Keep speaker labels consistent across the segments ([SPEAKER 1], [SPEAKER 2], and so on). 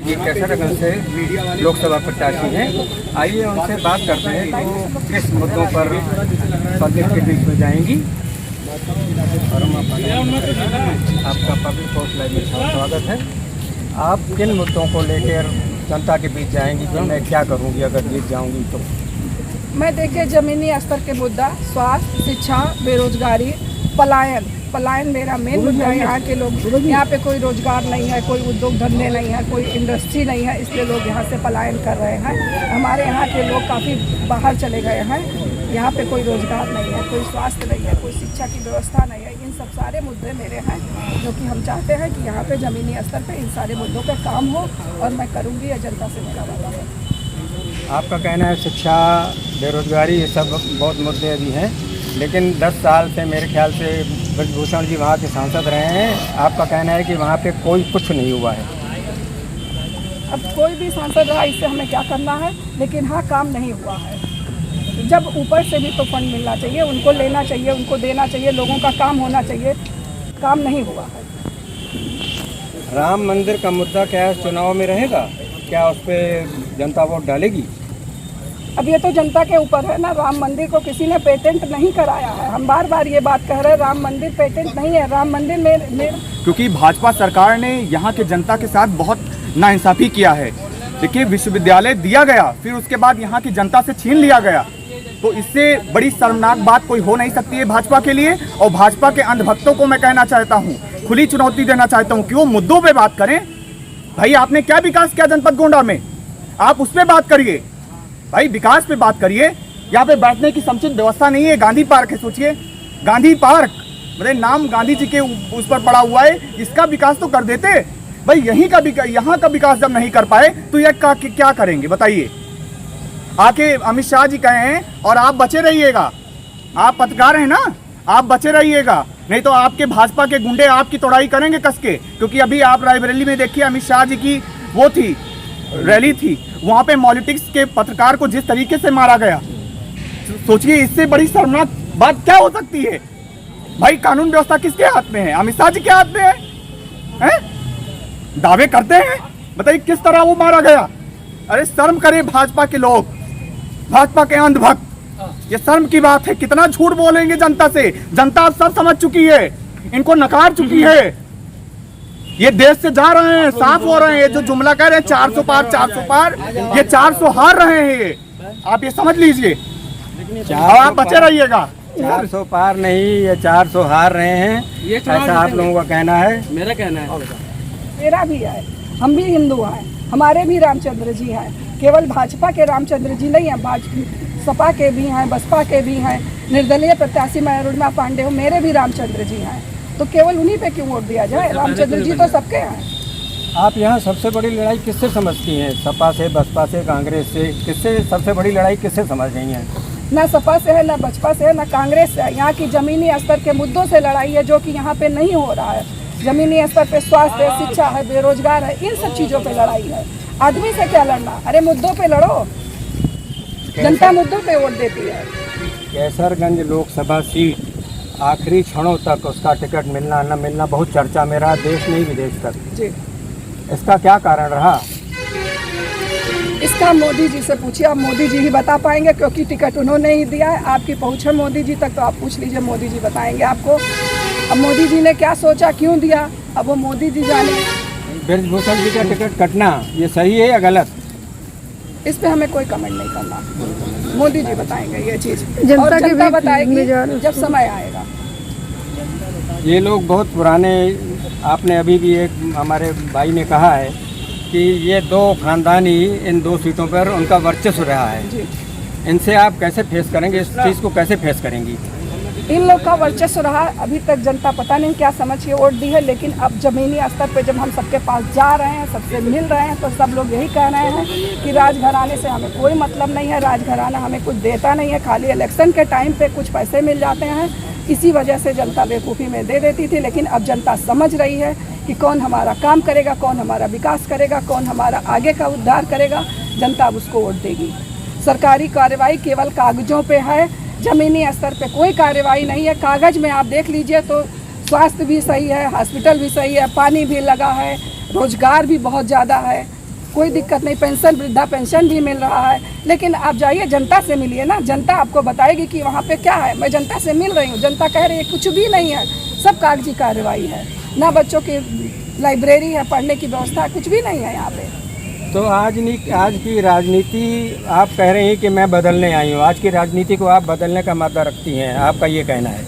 [SPEAKER 1] ये कैसरगंज से लोकसभा प्रत्याशी हैं। आइए उनसे बात करते हैं कि वो किस मुद्दों पर पब्लिक के बीच में जाएंगी। आपका पब्लिक पोस्ट लाइव में स्वागत है। आप किन मुद्दों को लेकर जनता के बीच जाएंगी कि मैं क्या करूंगी अगर जीत जाऊंगी तो?
[SPEAKER 2] मैं देखिए ज़मीनी स्तर के मुद्दा स्वास्थ्य, शिक्षा, बेरोजगारी, पलायन मेरा मेन मुद्दा है। यहाँ के लोग, यहाँ पे कोई रोजगार नहीं है, कोई उद्योग धंधे नहीं है, कोई इंडस्ट्री नहीं है, इसलिए लोग यहाँ से पलायन कर रहे हैं। हमारे यहाँ के लोग काफ़ी बाहर चले गए हैं। यहाँ पे कोई रोजगार नहीं है, कोई स्वास्थ्य नहीं है, कोई शिक्षा की व्यवस्था नहीं है। इन सब सारे मुद्दे मेरे हैं जो कि हम चाहते हैं कि यहाँ पे ज़मीनी स्तर पे इन सारे मुद्दों पे काम हो और मैं करूँगी, यह जनता से मेरा वादा है।
[SPEAKER 1] आपका कहना है शिक्षा, बेरोजगारी, ये सब बहुत मुद्दे अभी हैं, लेकिन 10 साल से मेरे ख्याल से ब्रजभूषण जी वहाँ के सांसद रहे हैं। आपका कहना है कि वहाँ पे कोई कुछ नहीं हुआ है।
[SPEAKER 2] अब कोई भी सांसद रहा, इससे हमें क्या करना है, लेकिन हाँ काम नहीं हुआ है। जब ऊपर से भी तो फंड मिलना चाहिए, उनको लेना चाहिए, उनको देना चाहिए, लोगों का काम होना चाहिए, काम नहीं हुआ है।
[SPEAKER 1] राम मंदिर का मुद्दा क्या चुनाव में रहेगा? क्या उस पर जनता वोट डालेगी?
[SPEAKER 2] अब ये तो जनता के ऊपर है ना। राम मंदिर को किसी ने पेटेंट नहीं कराया है। हम बार बार ये बात कह रहे हैं, राम मंदिर पेटेंट नहीं है। राम मंदिर में
[SPEAKER 3] क्योंकि भाजपा सरकार ने यहाँ के जनता के साथ बहुत नाइंसाफी किया है। देखिए, विश्वविद्यालय दिया गया, फिर उसके बाद यहाँ की जनता से छीन लिया गया, तो इससे बड़ी शर्मनाक बात कोई हो नहीं सकती है भाजपा के लिए। और भाजपा के अंधभक्तों को मैं कहना चाहता हूँ, खुली चुनौती देना चाहता हूँ कि वो मुद्दों पे बात करें। भाई, आपने क्या विकास किया जनपद गोंडा में, आप उस पर बात करिए। भाई, विकास पे बात करिए। यहाँ पे बैठने की समुचित व्यवस्था नहीं है। गांधी पार्क है, सोचिए, गांधी पार्क, मेरे नाम गांधी जी के उस पर पड़ा हुआ है, इसका विकास तो कर देते। भाई, यहाँ का विकास जब नहीं कर पाए तो यह क्या करेंगे बताइए? आके अमित शाह जी कहे हैं और आप बचे रहिएगा। आप पत्रकार हैं ना, आप बचे रहिएगा, नहीं तो आपके भाजपा के गुंडे आपकी तोड़ाई करेंगे कस के। क्योंकि अभी आप रायबरेली में देखिए, अमित शाह जी की वो थी, रैली थी, वहां पे पॉलिटिक्स के पत्रकार को जिस तरीके से मारा गया, सोचिए इससे बड़ी शर्मनाक बात क्या हो सकती है? भाई, कानून व्यवस्था किसके हाथ में है? अमित शाह जी के हाथ में है? दावे करते हैं, बताइए किस तरह वो मारा गया। अरे शर्म करे भाजपा के लोग, भाजपा के अंधभक्त, ये शर्म की बात है। कितना झूठ बोलेंगे जनता से? जनता अब सब समझ चुकी है, इनको नकार चुकी है। ये देश से जा रहे हैं, साफ हो रहे हैं। ये जो जुमला कह रहे हैं 400 पार 400 पार, ये 400 हार रहे हैं। ये आप ये समझ लीजिए, आप बचे रहिएगा।
[SPEAKER 1] 400 पार नहीं, ये 400 हार रहे हैं, ऐसा आप लोगों का कहना है।
[SPEAKER 4] मेरा कहना है,
[SPEAKER 2] मेरा भी है। हम भी हिंदू हैं, हमारे भी रामचंद्र जी हैं। केवल भाजपा के रामचंद्र जी नहीं हैं, सपा के भी हैं, बसपा के भी हैं, निर्दलीय प्रत्याशी मैं अरुणिमा पांडे हूँ, मेरे भी रामचंद्र जी हैं। तो केवल उन्हीं पे क्यों वोट दिया जाए? रामचंद्र जी तो सबके हैं।
[SPEAKER 1] आप यहाँ सबसे बड़ी लड़ाई किससे समझती हैं? सपा से, बसपा से, कांग्रेस से? किससे सबसे बड़ी लड़ाई किससे समझ रही हैं?
[SPEAKER 2] ना सपा से है, ना बसपा से है, ना कांग्रेस से है। यहाँ की ज़मीनी स्तर के मुद्दों से लड़ाई है, जो कि यहाँ पे नहीं हो रहा है। ज़मीनी स्तर पे स्वास्थ्य है, शिक्षा है, बेरोजगार है, इन सब चीज़ों पे लड़ाई है। आदमी से क्या लड़ना? अरे मुद्दों पे लड़ो, जनता मुद्दों पे वोट देती है।
[SPEAKER 1] कैसरगंज लोकसभा सीट आखिरी क्षणों तक उसका टिकट मिलना न मिलना बहुत चर्चा में रहा, देश नहीं विदेश तक
[SPEAKER 2] जी।
[SPEAKER 1] इसका क्या कारण रहा?
[SPEAKER 2] इसका मोदी जी से पूछिए, आप मोदी जी ही बता पाएंगे, क्योंकि टिकट उन्होंने ही दिया है। आपकी पहुँच है मोदी जी तक, तो आप पूछ लीजिए, मोदी जी बताएंगे आपको। अब मोदी जी ने क्या सोचा, क्यों दिया, अब वो मोदी जी जाने।
[SPEAKER 1] ब्रजभूषण जी का टिकट कटना ये सही है या गलत?
[SPEAKER 2] इस पे हमें कोई कमेंट नहीं करना, मोदी जी बताएंगे ये चीज़, और जनता बताएगी जब समय आएगा।
[SPEAKER 1] ये लोग बहुत पुराने, आपने अभी भी एक हमारे भाई ने कहा है कि ये दो खानदानी इन 2 सीटों पर उनका वर्चस्व रहा है
[SPEAKER 2] जी।
[SPEAKER 1] इनसे आप कैसे फेस करेंगे? इस चीज़ को कैसे फेस करेंगी?
[SPEAKER 2] इन लोग का वर्चस्व रहा। अभी तक जनता पता नहीं क्या समझ के वोट दी है, लेकिन अब ज़मीनी स्तर पे जब हम सबके पास जा रहे हैं, सबसे मिल रहे हैं, तो सब लोग यही कह रहे हैं कि राजघराने से हमें कोई मतलब नहीं है, राजघराना हमें कुछ देता नहीं है, खाली इलेक्शन के टाइम पे कुछ पैसे मिल जाते हैं। इसी वजह से जनता बेवकूफ़ी में दे देती थी, लेकिन अब जनता समझ रही है कि कौन हमारा काम करेगा, कौन हमारा विकास करेगा, कौन हमारा आगे का उद्धार करेगा। जनता अब उसको वोट देगी। सरकारी कार्रवाई केवल कागज़ों पे है, ज़मीनी स्तर पे कोई कार्रवाई नहीं है। कागज़ में आप देख लीजिए तो स्वास्थ्य भी सही है, हॉस्पिटल भी सही है, पानी भी लगा है, रोजगार भी बहुत ज़्यादा है, कोई दिक्कत नहीं, पेंशन वृद्धा पेंशन भी मिल रहा है। लेकिन आप जाइए जनता से मिलिए ना, जनता आपको बताएगी कि वहाँ पे क्या है। मैं जनता से मिल रही हूँ, जनता कह रही है कुछ भी नहीं है, सब कागजी कार्रवाई है, ना बच्चों की लाइब्रेरी है, पढ़ने की व्यवस्था कुछ भी नहीं है यहाँ पे।
[SPEAKER 1] तो आज की राजनीति आप कह रहे हैं कि मैं बदलने आई हूँ, आज की राजनीति को आप बदलने का मादा रखती हैं, आपका ये कहना है?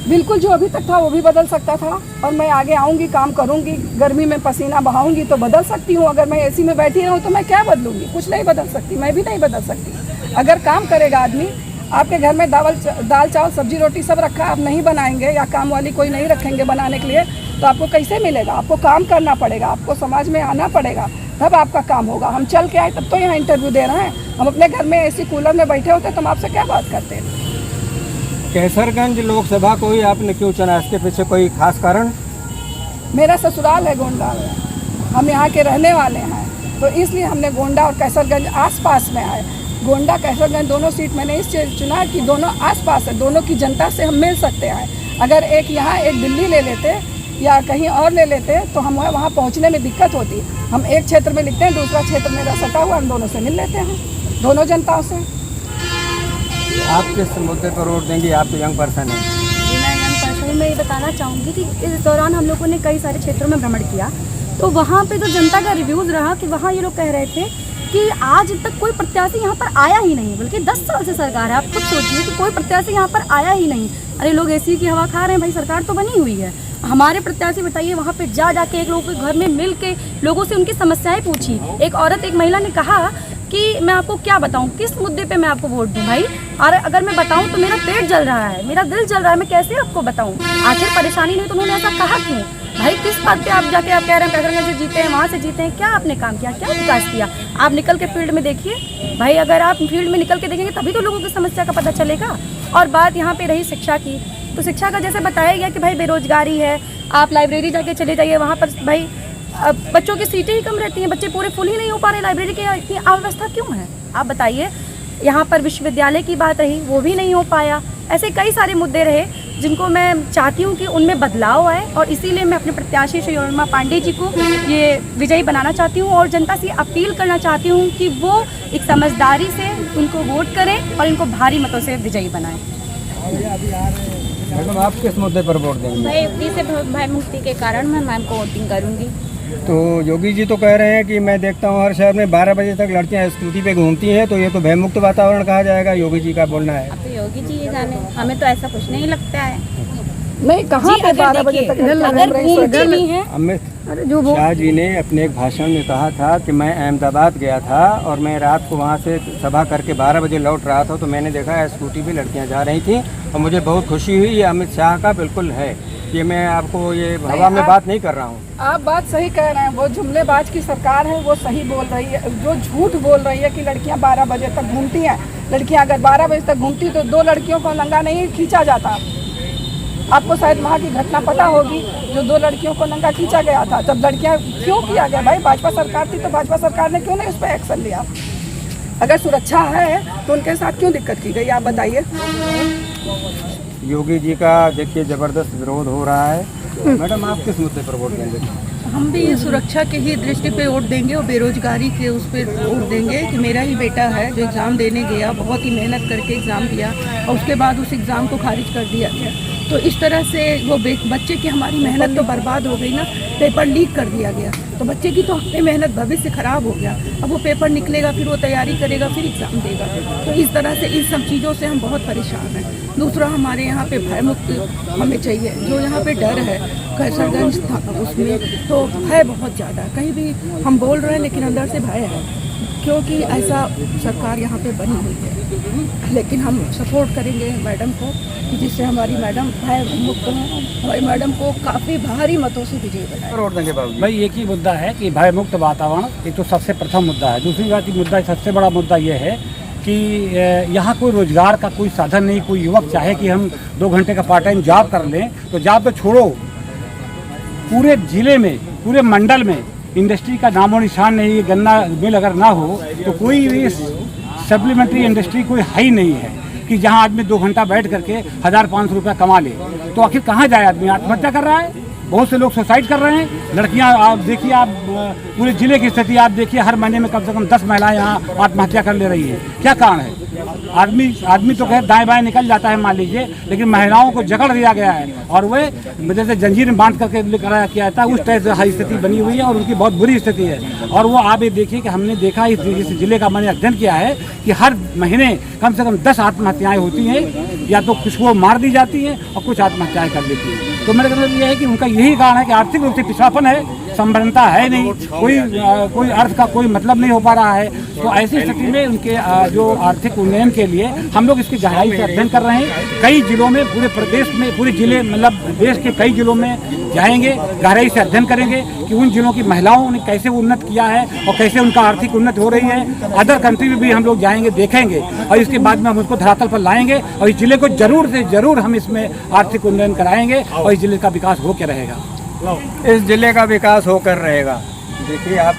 [SPEAKER 2] बिल्कुल, जो अभी तक था वो भी बदल सकता था, और मैं आगे आऊँगी, काम करूँगी, गर्मी में पसीना बहाऊँगी तो बदल सकती हूँ। अगर मैं एसी में बैठी रहूँ तो मैं क्या बदलूँगी? कुछ नहीं बदल सकती, मैं भी नहीं बदल सकती। अगर काम करेगा आदमी, आपके घर में दाल चावल सब्जी रोटी सब रखा, आप नहीं बनाएंगे या काम वाली कोई नहीं रखेंगे बनाने के लिए, तो आपको कैसे मिलेगा? आपको काम करना पड़ेगा, आपको समाज में आना पड़ेगा, तब आपका काम होगा। हम चल के आए तब तो यहाँ इंटरव्यू दे रहे हैं, हम अपने घर में एसी कूलर में बैठे होते तो हम आपसे क्या बात करते हैं?
[SPEAKER 1] कैसरगंज लोकसभा को ही आपने क्यों चुना? इसके पीछे कोई खास कारण?
[SPEAKER 2] मेरा ससुराल है गोंडा में, हम यहाँ के रहने वाले हैं, तो इसलिए हमने गोंडा और कैसरगंज आसपास में आए। गोंडा कैसरगंज दोनों सीट मैंने इसलिए चुना कि दोनों आसपास है, दोनों की जनता से हम मिल सकते हैं। अगर एक यहाँ एक दिल्ली ले लेते या कहीं और ले लेते तो हम वहाँ पहुँचने में दिक्कत होती। हम एक क्षेत्र में लिखते हैं, दूसरा क्षेत्र मेरा सटा हुआ, हम दोनों से मिल लेते हैं, दोनों जनताओं से।
[SPEAKER 1] आप किस मुद्दे पर वोट देंगी? आप तो यंग पर्सन हैं।
[SPEAKER 4] मैं यंग पर्सन हूँ, मैं ये बताना चाहूँगी कि इस दौरान हम लोगों ने कई सारे क्षेत्रों में भ्रमण किया, तो वहाँ पे जो जनता का रिव्यूज़ रहा कि वहाँ ये लोग कह रहे थे कि आज तक कोई प्रत्याशी यहाँ पर आया ही नहीं, बल्कि 10 साल से सरकार है। आप खुद सोचिए कि कोई प्रत्याशी यहाँ पर आया ही नहीं। अरे लोग एसी की हवा खा रहे हैं, भाई सरकार तो बनी हुई है। हमारे प्रत्याशी बताइए, वहाँ पे जाके एक लोगों के घर में मिल के लोगों से उनकी समस्याएं पूछी। एक औरत, एक महिला ने कहा कि मैं आपको क्या बताऊं, किस मुद्दे पे मैं आपको वोट दूं भाई, और अगर मैं बताऊं तो मेरा पेट जल रहा है, मेरा दिल जल रहा है, मैं कैसे आपको बताऊं? आखिर परेशानी नहीं तो उन्होंने ऐसा कहा क्यों? भाई किस बात पे आप जाके आप कह रहे हैं कैसरगंज से जीते हैं, वहाँ से जीते हैं, क्या आपने काम किया, क्या विकास किया? आप निकल के फील्ड में देखिए भाई, अगर आप फील्ड में निकल के देखेंगे तभी तो लोगों की समस्या का पता चलेगा। और बात यहाँ पे रही शिक्षा की, तो शिक्षा का जैसे बताया गया कि भाई बेरोजगारी है, आप लाइब्रेरी जाके चले जाइए, वहाँ पर भाई बच्चों की सीटें ही कम रहती हैं, बच्चे पूरे फुल ही नहीं हो पा रहे, लाइब्रेरी की इतनी अव्यवस्था क्यों है? आप बताइए। यहाँ पर विश्वविद्यालय की बात रही, वो भी नहीं हो पाया। ऐसे कई सारे मुद्दे रहे जिनको मैं चाहती हूँ कि उनमें बदलाव आए, और इसीलिए मैं अपने प्रत्याशी श्री योरमा पांडे जी को ये विजयी बनाना चाहती हूँ, और जनता से अपील करना चाहती हूँ कि वो एक समझदारी से उनको वोट करें और इनको भारी मतों से विजयी बनाएं।
[SPEAKER 1] मैडम, आप किस मुद्दे पर वोट देंगे?
[SPEAKER 4] भाई युक्ति से भय मुक्ति के कारण मैं मैम को वोटिंग करूँगी।
[SPEAKER 1] तो योगी जी तो कह रहे हैं कि मैं देखता हूँ हर शहर में 12 बजे तक लड़कियाँ स्कूटी पे घूमती हैं, तो ये तो भयमुक्त वातावरण कहा जाएगा, योगी जी का बोलना है।
[SPEAKER 4] अब तो योगी जी ये जाने, हमें तो ऐसा कुछ नहीं लगता है।
[SPEAKER 2] नहीं, कहाँ पे 12 बजे तक
[SPEAKER 4] अगर घूमती नहीं है।
[SPEAKER 1] अमित शाह जी ने अपने एक भाषण में कहा था कि मैं अहमदाबाद गया था और मैं रात को वहाँ से सभा करके 12 बजे लौट रहा था, तो मैंने देखा स्कूटी पे लड़कियाँ जा रही थी और मुझे बहुत खुशी हुई। ये अमित शाह का बिल्कुल है, ये मैं आपको ये हवा में बात नहीं कर रहा हूँ।
[SPEAKER 2] आप बात सही कह रहे हैं, वो जुमलेबाज की सरकार है, वो सही बोल रही है। जो झूठ बोल रही है कि लड़कियां 12 बजे तक घूमती हैं, लड़कियां अगर 12 बजे तक घूमती तो 2 लड़कियों को नंगा नहीं खींचा जाता। आपको शायद वहाँ की घटना पता होगी, जो 2 लड़कियों को नंगा खींचा गया था। जब लड़कियां क्यों किया गया भाई? भाजपा सरकार थी तो भाजपा सरकार ने क्यों नहीं उस पर एक्शन लिया? अगर सुरक्षा है तो उनके साथ क्यों दिक्कत की गई, आप बताइए।
[SPEAKER 1] योगी जी का देखिए जबरदस्त विरोध हो रहा है। मैडम, आप किस मुद्दे पर वोट देंगे?
[SPEAKER 5] हम भी सुरक्षा के ही दृष्टि पे वोट देंगे और बेरोजगारी के उस पर वोट देंगे कि मेरा ही बेटा है जो एग्ज़ाम देने गया, बहुत ही मेहनत करके एग्ज़ाम दिया और उसके बाद उस एग्ज़ाम को खारिज कर दिया गया। तो इस तरह से वो बच्चे की हमारी मेहनत तो बर्बाद हो गई ना, पेपर लीक कर दिया गया, तो बच्चे की तो अपनी मेहनत भविष्य खराब हो गया। अब वो पेपर निकलेगा, फिर वो तैयारी करेगा, फिर एग्ज़ाम देगा। तो इस तरह से इन सब चीज़ों से हम बहुत परेशान हैं। दूसरा, हमारे यहाँ पे भय मुक्त हमें चाहिए। जो यहाँ पे डर है कैसरगंज था उसमें तो भय बहुत ज़्यादा, कहीं भी हम बोल रहे हैं लेकिन अंदर से भय है, क्योंकि ऐसा सरकार यहाँ पे बनी हुई है। लेकिन हम सपोर्ट करेंगे मैडम को कि जिससे हमारी मैडम भय मुक्त हों, हमारी मैडम को काफ़ी भारी मतों से विजयी बनाए।
[SPEAKER 1] वोट देंगे बाबू?
[SPEAKER 6] भाई एक ही मुद्दा है कि भय मुक्त वातावरण, ये तो सबसे प्रथम मुद्दा है। दूसरी बात मुद्दा, सबसे बड़ा मुद्दा ये है कि यहाँ कोई रोजगार का कोई साधन नहीं। कोई युवक चाहे कि हम 2 घंटे का पार्ट टाइम जॉब कर लें, तो जॉब तो छोड़ो, पूरे जिले में, पूरे मंडल में इंडस्ट्री का नामो निशान नहीं। गन्ना मिल अगर ना हो तो कोई भी सप्लीमेंट्री इंडस्ट्री कोई है ही नहीं है कि जहाँ आदमी 2 घंटा बैठ करके 1000-500 रुपया कमा ले। तो आखिर कहाँ जाए आदमी? आत्महत्या कर रहा है। बहुत से लोग सुसाइड कर रहे हैं। लड़कियां, आप देखिए, आप पूरे जिले की स्थिति आप देखिए, हर महीने में कम से कम 10 महिलाएं यहाँ आत्महत्या कर ले रही है। क्या कारण है? आदमी तो कहे दाएं बाएं निकल जाता है मान लीजिए, लेकिन महिलाओं को जकड़ दिया गया है और वे जैसे जंजीर में बांध करके किया जाता है, उस टाइप से स्थिति बनी हुई है और उनकी बहुत बुरी स्थिति है। और वो आप ये देखिए कि हमने देखा इस जिले का मैंने अध्ययन किया है कि हर महीने कम से कम 10 आत्महत्याएं होती हैं, या तो कुछ को मार दी जाती हैं और कुछ आत्महत्याएं कर लेती हैं। तो मेरा मतलब ये है कि उनका यही कारण है कि आर्थिक रूप से पिछड़ापन है, संबंधता है नहीं, कोई अर्थ का कोई मतलब नहीं हो पा रहा है। तो ऐसी स्थिति में उनके जो आर्थिक उन्नयन के लिए हम लोग इसकी गहराई से अध्ययन कर रहे हैं। कई जिलों में, पूरे प्रदेश में, पूरे जिले मतलब देश के कई जिलों में जाएंगे, गहराई से अध्ययन करेंगे कि उन जिलों की महिलाओं ने कैसे उन्नत किया है और कैसे उनका आर्थिक उन्नति हो रही है। अदर कंट्री में भी हम लोग जाएंगे, देखेंगे और इसके बाद में हम उसको धरातल पर लाएंगे और इस जिले को जरूर से जरूर हम इसमें आर्थिक उन्नयन कराएंगे और इस जिले का विकास होकर रहेगा।
[SPEAKER 1] इस जिले का विकास होकर रहेगा। देखिए आप